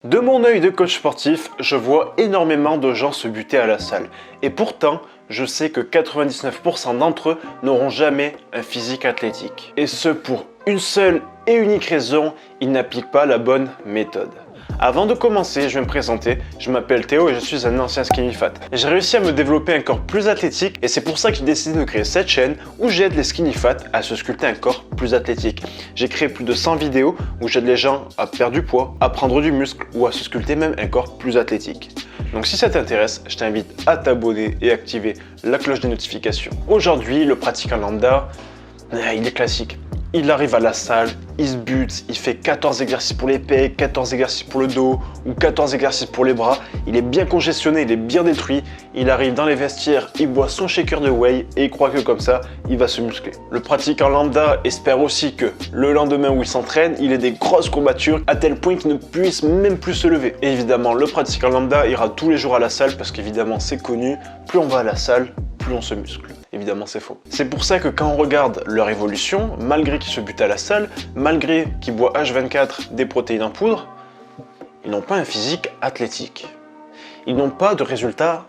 De mon œil de coach sportif, je vois énormément de gens se buter à la salle. Et pourtant, je sais que 99% d'entre eux n'auront jamais un physique athlétique. Et ce pour une seule et unique raison, ils n'appliquent pas la bonne méthode. Avant de commencer, je vais me présenter, je m'appelle Théo et je suis un ancien skinny fat. J'ai réussi à me développer un corps plus athlétique et c'est pour ça que j'ai décidé de créer cette chaîne où j'aide les skinny fat à se sculpter un corps plus athlétique. J'ai créé plus de 100 vidéos où j'aide les gens à perdre du poids, à prendre du muscle ou à se sculpter même un corps plus athlétique. Donc si ça t'intéresse, je t'invite à t'abonner et activer la cloche des notifications. Aujourd'hui, le pratiquant lambda, il est classique. Il arrive à la salle, il se bute, il fait 14 exercices pour les pecs, 14 exercices pour le dos ou 14 exercices pour les bras. Il est bien congestionné, il est bien détruit. Il arrive dans les vestiaires, il boit son shaker de whey et il croit que comme ça, il va se muscler. Le pratiquant lambda espère aussi que le lendemain où il s'entraîne, il ait des grosses courbatures à tel point qu'il ne puisse même plus se lever. Et évidemment, le pratiquant lambda ira tous les jours à la salle parce qu'évidemment, c'est connu, plus on va à la salle, plus on se muscle. Évidemment, c'est faux. C'est pour ça que quand on regarde leur évolution, malgré qu'ils se butent à la salle, malgré qu'ils boivent H24 des protéines en poudre, ils n'ont pas un physique athlétique. Ils n'ont pas de résultats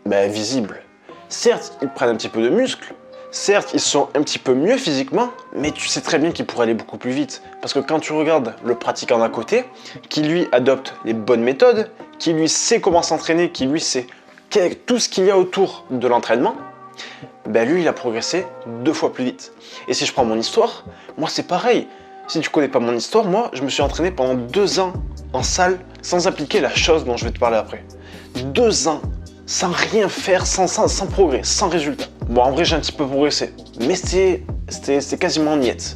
visibles. Certes, ils prennent un petit peu de muscle, certes, ils sont un petit peu mieux physiquement, mais tu sais très bien qu'ils pourraient aller beaucoup plus vite. Parce que quand tu regardes le pratiquant d'à côté, qui lui adopte les bonnes méthodes, qui lui sait comment s'entraîner, qui lui sait tout ce qu'il y a autour de l'entraînement, lui il a progressé 2 fois plus vite. Et si je prends mon histoire, moi c'est pareil. Si tu connais pas mon histoire, moi je me suis entraîné pendant 2 ans en salle sans appliquer la chose dont je vais te parler après. 2 ans sans rien faire, sans progrès, sans résultat. Bon, en vrai j'ai un petit peu progressé, mais c'était quasiment niette.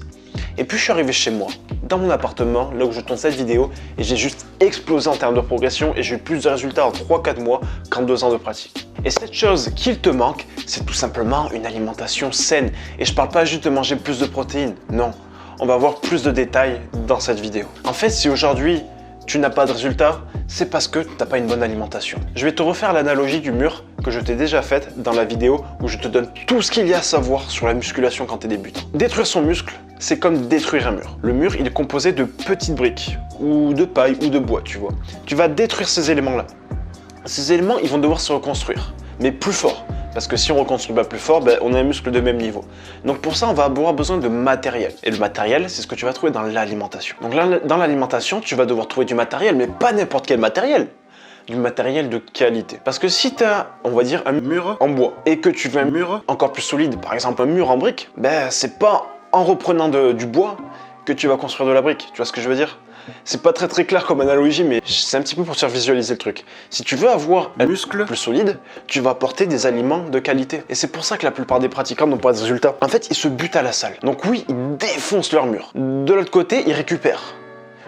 Et puis je suis arrivé chez moi, dans mon appartement, là où je tourne cette vidéo, et j'ai juste explosé en termes de progression et j'ai eu plus de résultats en 3-4 mois qu'en 2 ans de pratique. Et cette chose qu'il te manque, c'est tout simplement une alimentation saine. Et je parle pas juste de manger plus de protéines, non. On va voir plus de détails dans cette vidéo. En fait, si aujourd'hui tu n'as pas de résultats, c'est parce que tu n'as pas une bonne alimentation. Je vais te refaire l'analogie du mur que je t'ai déjà faite dans la vidéo où je te donne tout ce qu'il y a à savoir sur la musculation quand tu es débutant. Détruire son muscle, c'est comme détruire un mur. Le mur, il est composé de petites briques, ou de paille, ou de bois, tu vois. Tu vas détruire ces éléments-là. Ces éléments, ils vont devoir se reconstruire, mais plus fort. Parce que si on reconstruit plus fort, on a un muscle de même niveau. Donc pour ça, on va avoir besoin de matériel. Et le matériel, c'est ce que tu vas trouver dans l'alimentation. Donc là, dans l'alimentation, tu vas devoir trouver du matériel, mais pas n'importe quel matériel. Du matériel de qualité. Parce que si tu as, on va dire, un mur en bois, et que tu veux un mur encore plus solide, par exemple un mur en brique, c'est pas en reprenant du bois que tu vas construire de la brique. Tu vois ce que je veux dire ? C'est pas très clair comme analogie, mais c'est un petit peu pour te faire visualiser le truc. Si tu veux avoir un muscle plus solide, tu vas apporter des aliments de qualité. Et c'est pour ça que la plupart des pratiquants n'ont pas de résultats. En fait, ils se butent à la salle. Donc oui, ils défoncent leur mur. De l'autre côté, ils récupèrent.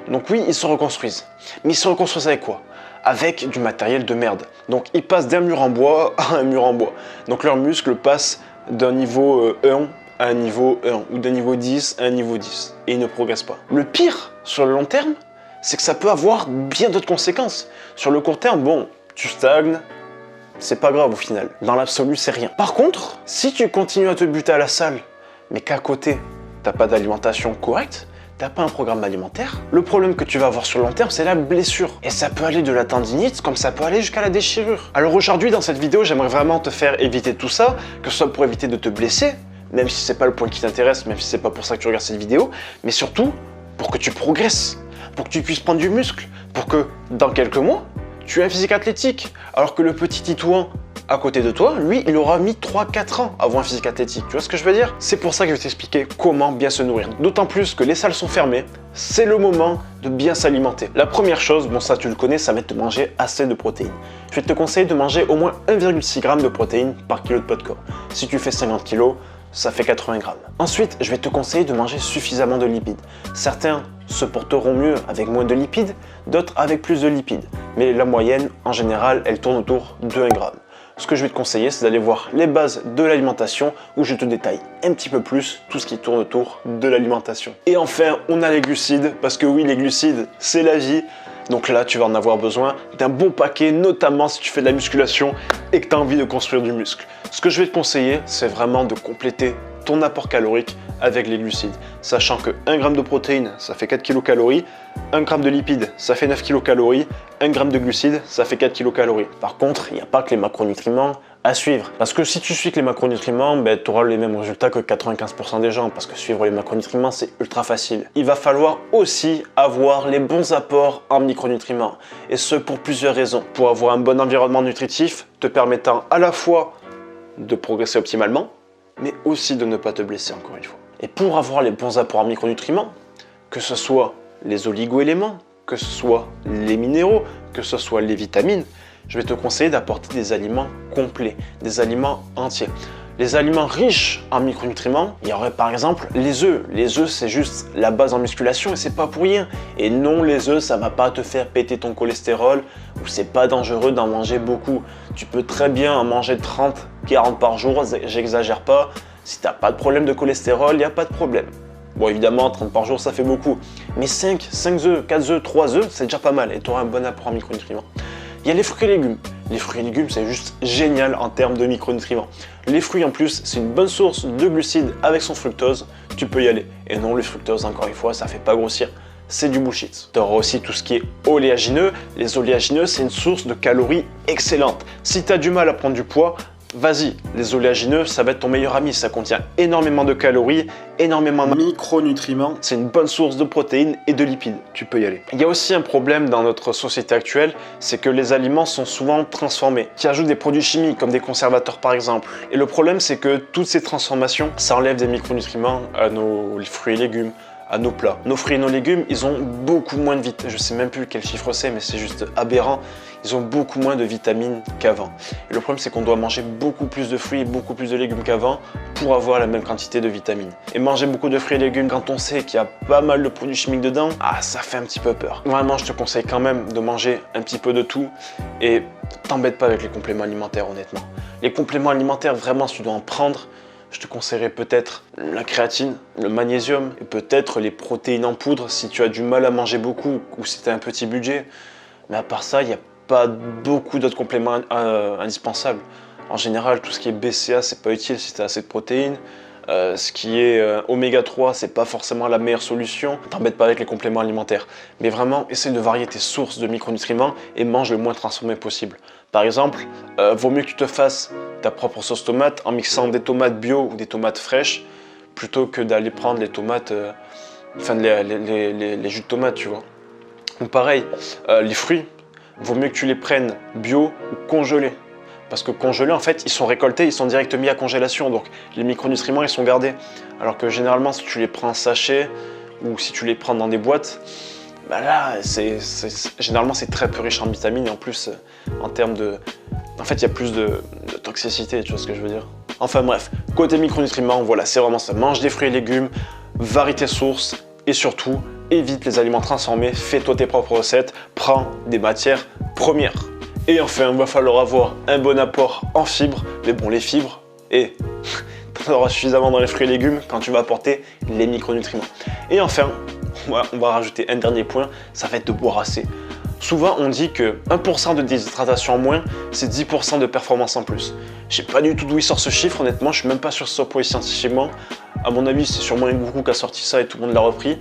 Donc oui, ils se reconstruisent. Mais ils se reconstruisent avec quoi ? Avec du matériel de merde. Donc ils passent d'un mur en bois à un mur en bois. Donc leurs muscles passent d'un niveau 1 à un niveau 1 ou d'un niveau 10 à un niveau 10 et ils ne progressent pas. Le pire, sur le long terme, c'est que ça peut avoir bien d'autres conséquences. Sur le court terme, bon, tu stagnes, c'est pas grave au final. Dans l'absolu, c'est rien. Par contre, si tu continues à te buter à la salle, mais qu'à côté, t'as pas d'alimentation correcte, t'as pas un programme alimentaire, le problème que tu vas avoir sur le long terme, c'est la blessure. Et ça peut aller de la tendinite, comme ça peut aller jusqu'à la déchirure. Alors aujourd'hui, dans cette vidéo, j'aimerais vraiment te faire éviter tout ça, que ce soit pour éviter de te blesser, même si c'est pas le point qui t'intéresse, même si c'est pas pour ça que tu regardes cette vidéo, mais surtout pour que tu progresses, pour que tu puisses prendre du muscle, pour que dans quelques mois, tu aies un physique athlétique, alors que le petit Titouan à côté de toi, lui, il aura mis 3-4 ans à avoir un physique athlétique. Tu vois ce que je veux dire? C'est pour ça que je vais t'expliquer comment bien se nourrir. D'autant plus que les salles sont fermées, c'est le moment de bien s'alimenter. La première chose, bon ça tu le connais, ça va être de manger assez de protéines. Je vais te conseiller de manger au moins 1,6 g de protéines par kilo de poids de corps. Si tu fais 50 kg, ça fait 80 grammes. Ensuite, je vais te conseiller de manger suffisamment de lipides. Certains se porteront mieux avec moins de lipides, d'autres avec plus de lipides. Mais la moyenne, en général, elle tourne autour de 1 gramme. Ce que je vais te conseiller, c'est d'aller voir les bases de l'alimentation où je te détaille un petit peu plus tout ce qui tourne autour de l'alimentation. Et enfin, on a les glucides, parce que oui, les glucides, c'est la vie. Donc là, tu vas en avoir besoin d'un bon paquet, notamment si tu fais de la musculation et que tu as envie de construire du muscle. Ce que je vais te conseiller, c'est vraiment de compléter ton apport calorique avec les glucides. Sachant que 1 g de protéines, ça fait 4 kcal, 1 g de lipides, ça fait 9 kcal, 1 g de glucides, ça fait 4 kcal. Par contre, il n'y a pas que les macronutriments à suivre. Parce que si tu suis que les macronutriments, tu auras les mêmes résultats que 95% des gens, parce que suivre les macronutriments, c'est ultra facile. Il va falloir aussi avoir les bons apports en micronutriments, et ce pour plusieurs raisons. Pour avoir un bon environnement nutritif, te permettant à la fois de progresser optimalement, mais aussi de ne pas te blesser encore une fois. Et pour avoir les bons apports en micronutriments, que ce soit les oligo-éléments, que ce soit les minéraux, que ce soit les vitamines, je vais te conseiller d'apporter des aliments complets, des aliments entiers. Les aliments riches en micronutriments, il y aurait par exemple les œufs. Les œufs, c'est juste la base en musculation et c'est pas pour rien. Et non, les œufs, ça va pas te faire péter ton cholestérol ou c'est pas dangereux d'en manger beaucoup. Tu peux très bien en manger 30, 40 par jour, j'exagère pas. Si t'as pas de problème de cholestérol, il n'y a pas de problème. Bon, évidemment, 30 par jour, ça fait beaucoup. Mais 5 œufs, 4 œufs, 3 œufs, c'est déjà pas mal et tu auras un bon apport en micronutriments. Il y a les fruits et légumes. Les fruits et légumes, c'est juste génial en termes de micronutriments. Les fruits, en plus, c'est une bonne source de glucides avec son fructose. Tu peux y aller. Et non, le fructose, encore une fois, ça fait pas grossir. C'est du bullshit. Tu auras aussi tout ce qui est oléagineux. Les oléagineux, c'est une source de calories excellente. Si tu as du mal à prendre du poids, vas-y, les oléagineux, ça va être ton meilleur ami. Ça contient énormément de calories, énormément de micronutriments. C'est une bonne source de protéines et de lipides. Tu peux y aller. Il y a aussi un problème dans notre société actuelle, c'est que les aliments sont souvent transformés, qui ajoutent des produits chimiques comme des conservateurs par exemple. Et le problème, c'est que toutes ces transformations, ça enlève des micronutriments à nos fruits et légumes, à nos plats. Nos fruits et nos légumes, ils ont beaucoup moins de vitamines. Je sais même plus quel chiffre c'est, mais c'est juste aberrant. Ils ont beaucoup moins de vitamines qu'avant. Et le problème, c'est qu'on doit manger beaucoup plus de fruits et beaucoup plus de légumes qu'avant pour avoir la même quantité de vitamines. Et manger beaucoup de fruits et légumes quand on sait qu'il y a pas mal de produits chimiques dedans, ça fait un petit peu peur. Vraiment, je te conseille quand même de manger un petit peu de tout et t'embête pas avec les compléments alimentaires, honnêtement. Les compléments alimentaires, vraiment, si tu dois en prendre, je te conseillerais peut-être la créatine, le magnésium et peut-être les protéines en poudre si tu as du mal à manger beaucoup ou si tu as un petit budget. Mais à part ça, il n'y a pas beaucoup d'autres compléments indispensables. En général, tout ce qui est BCA, c'est pas utile si tu as assez de protéines. Ce qui est oméga 3, c'est pas forcément la meilleure solution. T'embête pas avec les compléments alimentaires. Mais vraiment, essaye de varier tes sources de micronutriments et mange le moins transformé possible. Par exemple, vaut mieux que tu te fasses ta propre sauce tomate en mixant des tomates bio ou des tomates fraîches plutôt que d'aller prendre les tomates, les jus de tomates, tu vois. Ou pareil, les fruits, vaut mieux que tu les prennes bio ou congelés. Parce que congelés, en fait, ils sont récoltés, ils sont directement mis à congélation, donc les micronutriments, ils sont gardés. Alors que généralement, si tu les prends en sachet ou si tu les prends dans des boîtes, là, généralement, c'est très peu riche en vitamines et en plus, en termes de... En fait, il y a plus de toxicité, tu vois ce que je veux dire? Enfin bref, côté micronutriments, voilà, c'est vraiment ça. Mange des fruits et légumes, varie tes sources et surtout, évite les aliments transformés, fais-toi tes propres recettes, prends des matières premières. Et enfin, il va falloir avoir un bon apport en fibres, mais bon, les fibres, t'en auras suffisamment dans les fruits et légumes quand tu vas apporter les micronutriments. Et enfin, on va rajouter un dernier point, ça va être de boire assez. Souvent, on dit que 1% de déshydratation en moins, c'est 10% de performance en plus. Je sais pas du tout d'où il sort ce chiffre, honnêtement, je suis même pas sûr que ce soit prouvé scientifiquement. À mon avis, c'est sûrement Ngoukou qui a sorti ça et tout le monde l'a repris.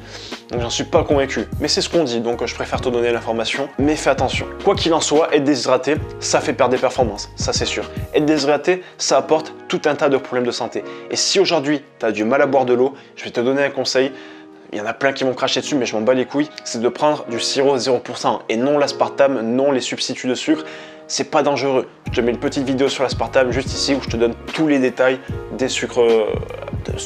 Donc j'en suis pas convaincu. Mais c'est ce qu'on dit, donc je préfère te donner l'information. Mais fais attention. Quoi qu'il en soit, être déshydraté, ça fait perdre des performances, ça c'est sûr. Être déshydraté, ça apporte tout un tas de problèmes de santé. Et si aujourd'hui, tu as du mal à boire de l'eau, je vais te donner un conseil. Il y en a plein qui vont cracher dessus, mais je m'en bats les couilles. C'est de prendre du sirop 0% et non l'aspartame, non les substituts de sucre. C'est pas dangereux. Je te mets une petite vidéo sur l'aspartame juste ici où je te donne tous les détails des sucres les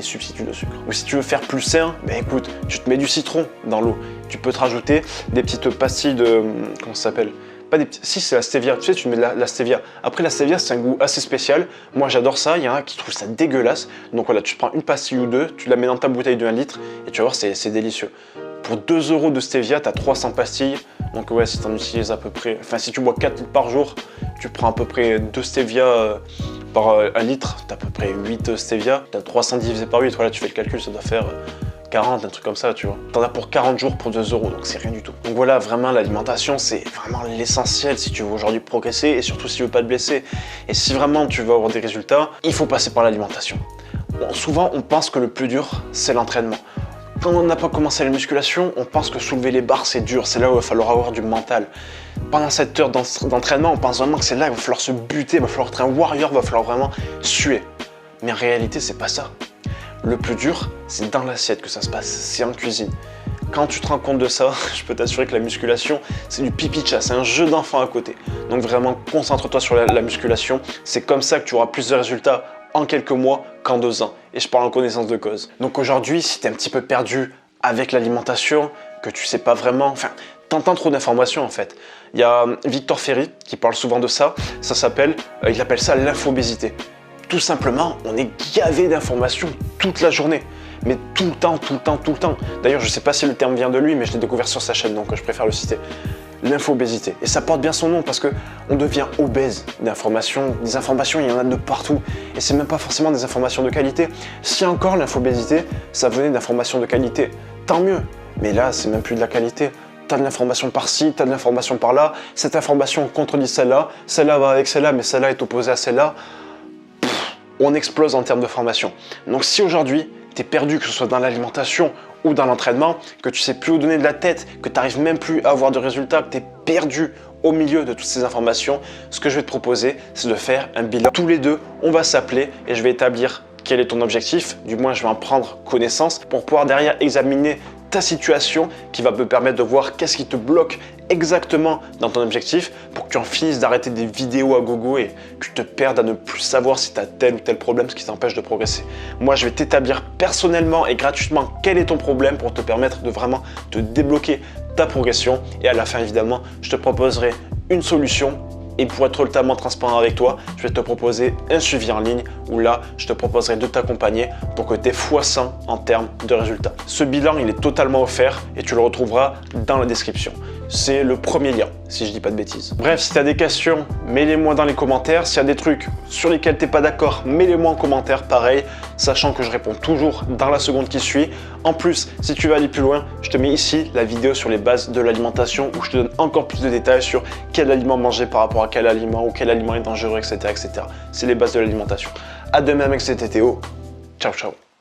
substituts de sucre. Ou si tu veux faire plus sain, écoute, tu te mets du citron dans l'eau. Tu peux te rajouter des petites pastilles de... comment ça s'appelle? Pas des petits... Si, c'est la stevia. Tu sais, tu mets la stevia. Après, la stevia, c'est un goût assez spécial. Moi, j'adore ça. Il y en a qui trouvent ça dégueulasse. Donc voilà, tu prends une pastille ou deux, tu la mets dans ta bouteille de 1 litre et tu vas voir, c'est délicieux. Pour 2 € de stevia, tu as 300 pastilles. Donc ouais, si tu en utilises à peu près... Enfin, si tu bois 4 litres par jour, tu prends à peu près 2 stevia par 1 litre. Tu as à peu près 8 stevia. Tu as 300 divisé par 8. Voilà, tu fais le calcul, ça doit faire... 40, un truc comme ça, tu vois. T'en as pour 40 jours pour 2 €, donc c'est rien du tout. Donc voilà, vraiment, l'alimentation, c'est vraiment l'essentiel si tu veux aujourd'hui progresser et surtout si tu veux pas te blesser. Et si vraiment tu veux avoir des résultats, il faut passer par l'alimentation. Souvent, on pense que le plus dur, c'est l'entraînement. Quand on n'a pas commencé la musculation, on pense que soulever les barres, c'est dur. C'est là où il va falloir avoir du mental. Pendant cette heure d'entraînement, on pense vraiment que c'est là où il va falloir se buter, il va falloir être un warrior, il va falloir vraiment suer. Mais en réalité, c'est pas ça. Le plus dur, c'est dans l'assiette que ça se passe, c'est en cuisine. Quand tu te rends compte de ça, je peux t'assurer que la musculation, c'est du pipi de chat, c'est un jeu d'enfant à côté. Donc vraiment, concentre-toi sur la musculation. C'est comme ça que tu auras plus de résultats en quelques mois qu'en 2 ans. Et je parle en connaissance de cause. Donc aujourd'hui, si tu es un petit peu perdu avec l'alimentation, que tu sais pas vraiment, enfin, t'entends trop d'informations en fait. Il y a Victor Ferry qui parle souvent de ça, il appelle ça l'infobésité. Tout simplement, on est gavé d'informations toute la journée. Mais tout le temps. D'ailleurs, je ne sais pas si le terme vient de lui, mais je l'ai découvert sur sa chaîne, donc je préfère le citer. L'infobésité. Et ça porte bien son nom parce qu'on devient obèse d'informations. Des informations, il y en a de partout. Et c'est même pas forcément des informations de qualité. Si encore l'infobésité, ça venait d'informations de qualité, tant mieux. Mais là, c'est même plus de la qualité. Tu as de l'information par-ci, tu as de l'information par-là. Cette information contredit celle-là. Celle-là va avec celle-là, mais celle-là est opposée à celle-là. On explose en termes de formation. Donc si aujourd'hui, tu es perdu, que ce soit dans l'alimentation ou dans l'entraînement, que tu sais plus où donner de la tête, que tu n'arrives même plus à avoir de résultats, que tu es perdu au milieu de toutes ces informations, ce que je vais te proposer, c'est de faire un bilan. Tous les deux, on va s'appeler et je vais établir quel est ton objectif, du moins je vais en prendre connaissance pour pouvoir derrière examiner ta situation qui va me permettre de voir qu'est-ce qui te bloque exactement dans ton objectif pour que tu en finisses d'arrêter des vidéos à gogo et que tu te perdes à ne plus savoir si tu as tel ou tel problème, ce qui t'empêche de progresser. Moi, je vais t'établir personnellement et gratuitement quel est ton problème pour te permettre de vraiment te débloquer ta progression et à la fin, évidemment, je te proposerai une solution. Et pour être totalement transparent avec toi, je vais te proposer un suivi en ligne où là, je te proposerai de t'accompagner pour que tu aies x100 en termes de résultats. Ce bilan, il est totalement offert et tu le retrouveras dans la description. C'est le premier lien, si je dis pas de bêtises. Bref, si tu as des questions, mets-les-moi dans les commentaires. S'il y a des trucs sur lesquels tu n'es pas d'accord, mets-les-moi en commentaire, pareil, sachant que je réponds toujours dans la seconde qui suit. En plus, si tu veux aller plus loin, je te mets ici la vidéo sur les bases de l'alimentation où je te donne encore plus de détails sur quel aliment manger par rapport à quel aliment ou quel aliment est dangereux, etc. etc. C'est les bases de l'alimentation. À demain, mec, c'était Théo. Ciao, ciao.